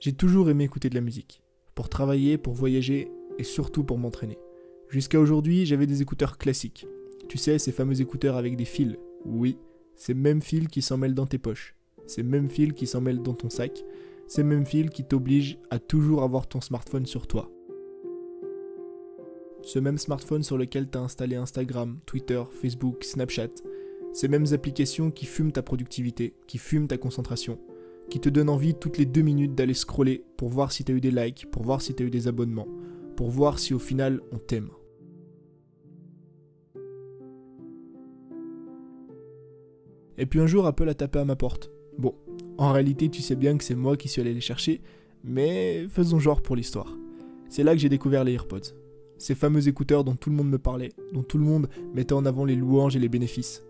J'ai toujours aimé écouter de la musique. Pour travailler, pour voyager et surtout pour m'entraîner. Jusqu'à aujourd'hui, j'avais des écouteurs classiques. Tu sais, ces fameux écouteurs avec des fils. Oui, ces mêmes fils qui s'en mêlent dans tes poches. Ces mêmes fils qui s'en mêlent dans ton sac. Ces mêmes fils qui t'obligent à toujours avoir ton smartphone sur toi. Ce même smartphone sur lequel tu as installé Instagram, Twitter, Facebook, Snapchat. Ces mêmes applications qui fument ta productivité, qui fument ta concentration, qui te donnent envie toutes les 2 minutes d'aller scroller pour voir si tu as eu des likes, pour voir si tu as eu des abonnements, pour voir si au final on t'aime. Et puis un jour, Apple a tapé à ma porte. Bon, en réalité, tu sais bien que c'est moi qui suis allé les chercher, mais faisons genre pour l'histoire. C'est là que j'ai découvert les AirPods. Ces fameux écouteurs dont tout le monde me parlait, dont tout le monde mettait en avant les louanges et les bénéfices.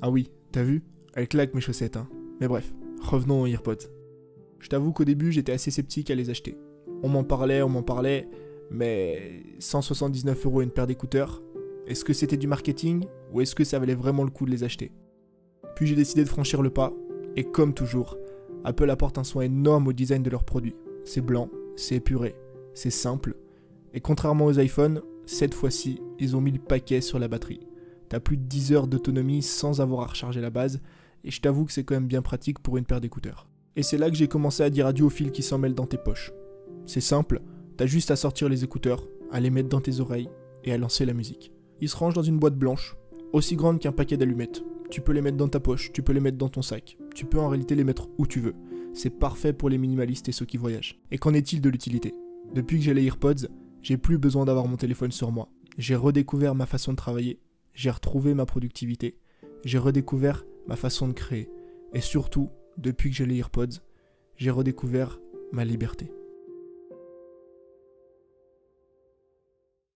Ah oui, t'as vu ? Elles claquent mes chaussettes, hein. Mais bref, revenons aux AirPods. Je t'avoue qu'au début, j'étais assez sceptique à les acheter. On m'en parlait, mais 179 € une paire d'écouteurs, est-ce que c'était du marketing ou est-ce que ça valait vraiment le coup de les acheter ? Puis j'ai décidé de franchir le pas, et comme toujours, Apple apporte un soin énorme au design de leurs produits. C'est blanc, c'est épuré, c'est simple, et contrairement aux iPhones, cette fois-ci, ils ont mis le paquet sur la batterie. T'as plus de 10 heures d'autonomie sans avoir à recharger la base, et je t'avoue que c'est quand même bien pratique pour une paire d'écouteurs. Et c'est là que j'ai commencé à dire adieu aux fils qui s'en mêlent dans tes poches. C'est simple, t'as juste à sortir les écouteurs, à les mettre dans tes oreilles, et à lancer la musique. Ils se rangent dans une boîte blanche, aussi grande qu'un paquet d'allumettes. Tu peux les mettre dans ta poche, tu peux les mettre dans ton sac, tu peux en réalité les mettre où tu veux. C'est parfait pour les minimalistes et ceux qui voyagent. Et qu'en est-il de l'utilité ? Depuis que j'ai les AirPods, j'ai plus besoin d'avoir mon téléphone sur moi. J'ai redécouvert ma façon de travailler, j'ai retrouvé ma productivité, j'ai redécouvert ma façon de créer. Et surtout, depuis que j'ai les AirPods, j'ai redécouvert ma liberté.